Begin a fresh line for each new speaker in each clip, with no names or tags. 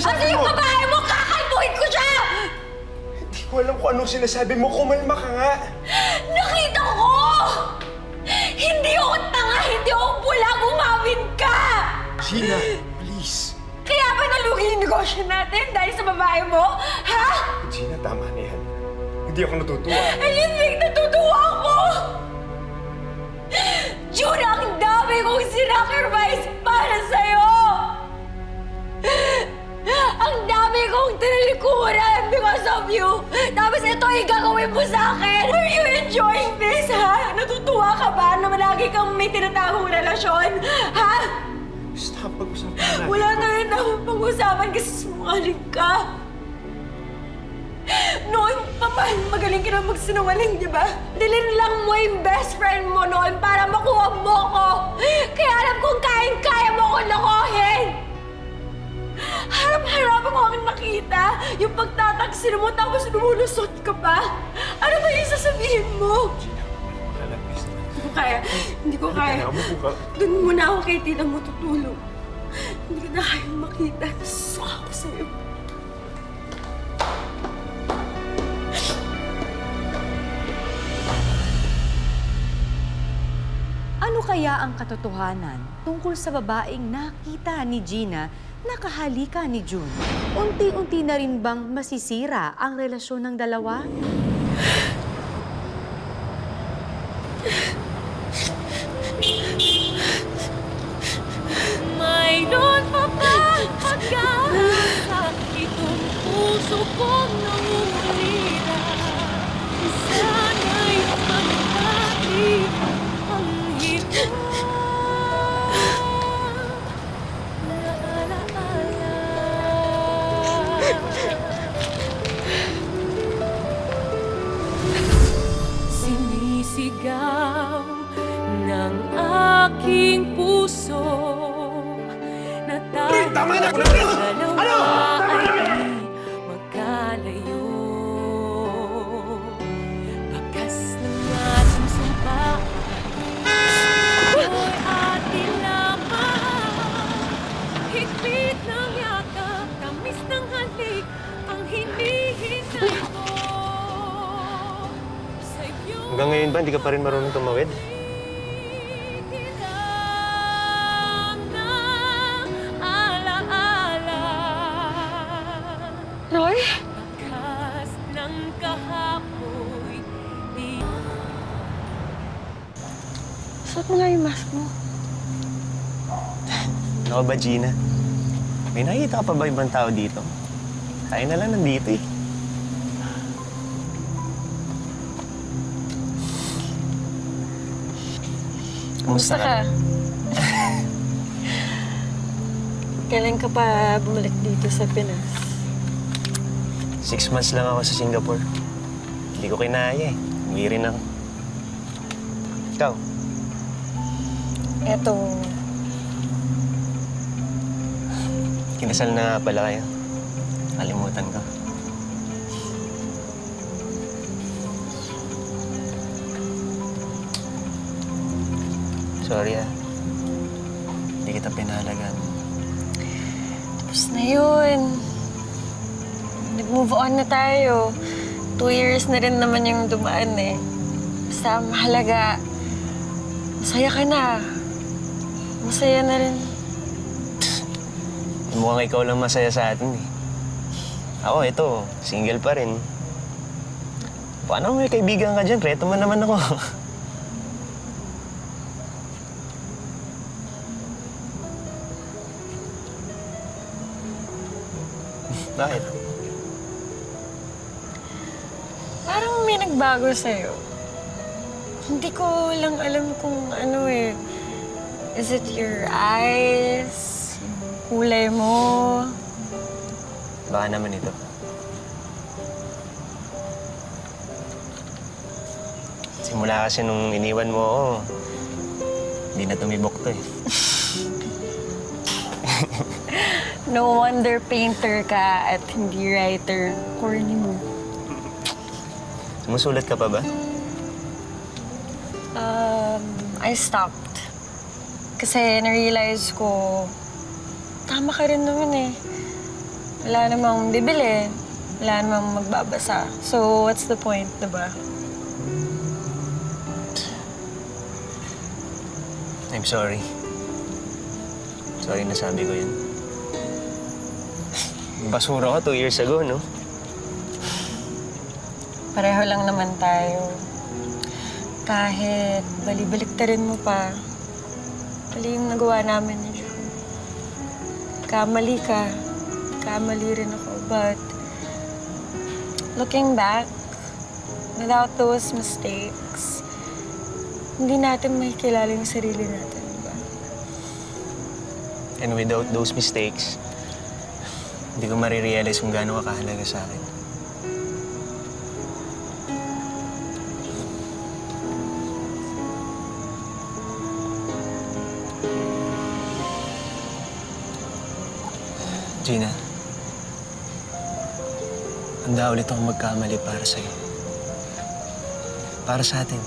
sinasabi
Ano yung
mo?
babae mo? Kakalbuhin ko siya!
Hindi ko alam kung anong sinasabi mo. Kumalma ka nga.
Nakita ko! Hindi ako tanga, hindi ako pula, gumawin ka!
Gina, please.
Kaya ba nalugi yung negosyo natin dahil sa babae mo? Ha?
Gina, tama na yan. Hindi ako natutuwa.
And you think natutuwa ako? June, ang dami kong sinacrifice para sa'yo! Ang dami kong tinalikuran because of you! Tapos ito yung gagawin mo sa akin! Are you enjoying this, ha? Natutuwa ka ba na lagi kang may tinatagong relasyon? Ha?
Stop, pag-usapan na.
Wala na rin akong pag-usapan kasi sinungaling ka. Noon pa man, magaling ka na magsinungaling, di ba? Dilin lang mo yung best friend mo noon para makuha mo ko. Kaya alam kong kaya mo ko lokohin. Harap-harap ako ang nakita. Yung pagtataksin mo tapos lumulusot ka pa. Ano ba yung sasabihin mo?
Wala, please.
Hindi ko kaya. Hindi ko kaya.
Umupo ka.
Doon muna ako kay tita mo tutulog. Hindi ko na kayang makita. Nasusuka ako sa'yo.
Ano kaya ang katotohanan tungkol sa babaeng nakita ni Gina na kahalikan ni June? Unti-unti na rin bang masisira ang relasyon ng dalawa?
Mayroon pa ba pagkakasakit ang puso kong nangungulira? Sana'y magdati ang hirap na alaala. Sinisigaw ng aking puso na tayo
Tama na! Ano? Tama na!
ay magkalayo. Bakas ng ating sumpaan ay atin lamang. Higpit ng yakap, tamis ng halik, ang hinihintay ko sa'yo.
Hanggang ngayon ba, hindi ka pa rin marunong tumawid?
Roy? Bakas ng kahapoy, di... Suot mo nga yung mask mo.
Ano ka ba, Gina? May nakita ka pa ba ibang tao dito? Tayo na lang nandito eh. Kumusta ka?
Kailan ka pa bumalik dito sa Pinas?
6 months lang ako sa Singapore. Hindi ko kinaya eh. Umuwi rin ako. Ikaw?
Eto,
Kinasal na nga pala kayo. Kalimutan ko. Sorry ah. Hindi kita pinahalagan.
Tapos na yun. Nag-move on na tayo. 2 years na rin naman yung dumaan eh. Basta mahalaga, masaya ka na. Masaya na rin.
Mukhang ikaw lang masaya sa atin eh. Ako, ito, single pa rin. Paano may kaibigan ka dyan? Reto man naman ako. Bakit?
Parang may nagbago sa'yo. Hindi ko lang alam kung ano eh. Is it your eyes? Yung kulay mo?
Baka naman ito. Simula kasi nung iniwan mo ako, hindi na tumibok to eh.
No wonder painter ka at hindi writer. Corny mo.
Sumusulat ka pa ba?
I stopped. Kasi na-realize ko, tama ka rin naman eh. Wala namang bibili. Wala namang magbabasa. So, what's the point, diba?
I'm sorry. Sorry na sabi ko yun. Basura ko 2 years ago, no?
Pareho lang naman tayo. Kahit bali-baliktarin mo pa, mali yung nagawa namin ni June. Kamali ka. Kamali rin ako. But, looking back, without those mistakes, hindi natin makikilala yung sarili natin, diba?
And without those mistakes, hindi ko marirealize kung gaano ka kahalaga sa akin. Gina, handa ulit akong magkamali para sa'yo. Para sa atin.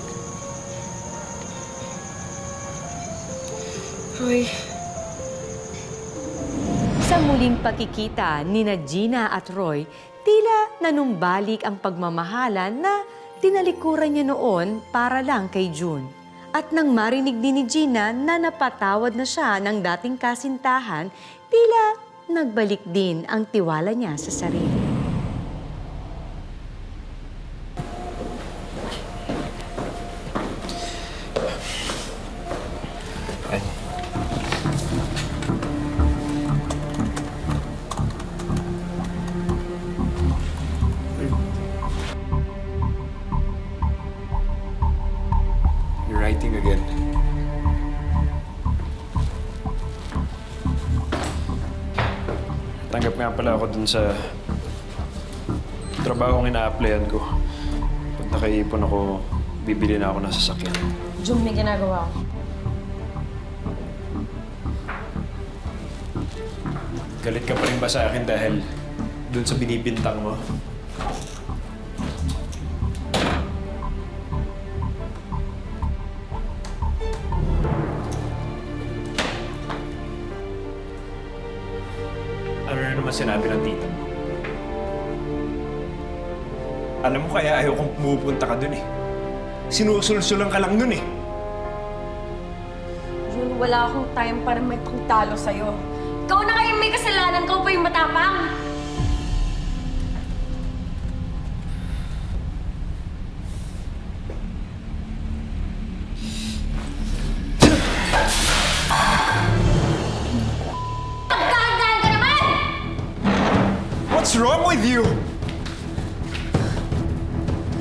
Roy,
Sa muling pagkikita ni Gina at Roy, tila nanumbalik ang pagmamahalan na tinalikuran niya noon para lang kay June. At nang marinig din ni Gina na napatawad na siya ng dating kasintahan, tila nagbalik din ang tiwala niya sa sarili.
Ay.
You're writing again. Tanggap nga pala ako dun sa trabahong ina-applyan ko. Pag nakaipon ako, bibili na ako ng sasakyan.
June, may ginagawa ko.
Galit ka pa rin ba sa akin dahil dun sa binibintang mo? Ano na naman sinabi ng tita mo? Alam mo kaya ayaw kong pumupunta ka dun eh. Sinusulsulan ka lang dun eh.
June, wala akong time para may pangtalo sa'yo. Ikaw na kayong may kasalanan, ikaw pa yung matapang. Pagkahandaan ka naman!
What's wrong with you?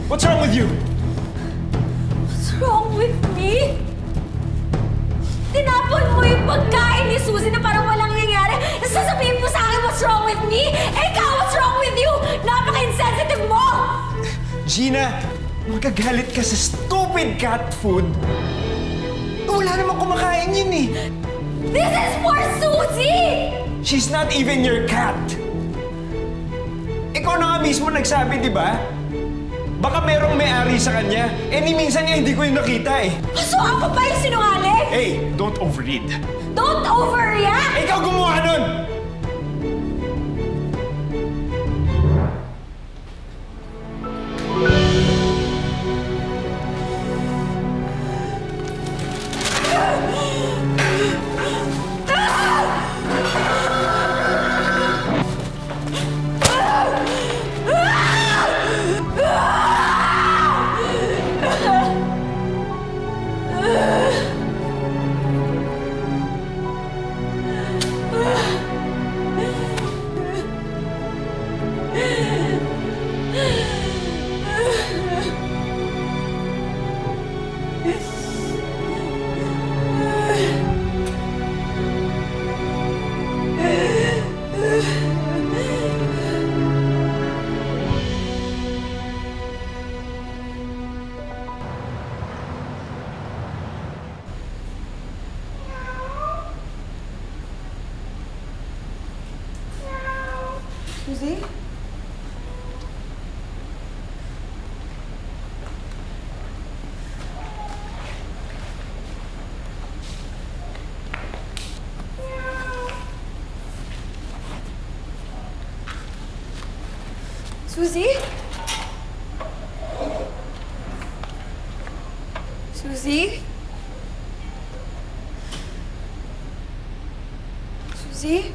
What's wrong with you?
What's wrong with me? Tinapon mo yung pagkain ni Suzy na parang walang nangyari. Sasabihin mo sa akin, what's wrong with me? Eh, ikaw, what's wrong with you? Napaka-insensitive mo!
Gina, magagalit ka sa stupid cat food. Wala namang kumakain yun eh.
This is for Suzy!
She's not even your cat. Ikaw na nga mismo nagsabi, di ba? Baka merong may-ari sa kanya. Eh, ni minsan nga hindi ko yung nakita eh.
So ako pa yung sinungaling?
Hey, don't overread.
Don't overreact!
Ikaw gumawa nun!
Suzy? Suzy? Suzy?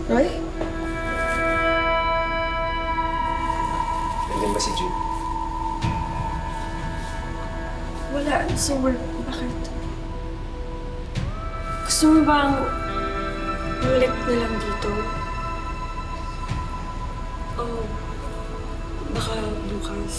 Roy?
Nandiyan ba si Jude?
Wala na sa work. Bakit? Gusto mo bang bumalik na lang dito? O baka bukas?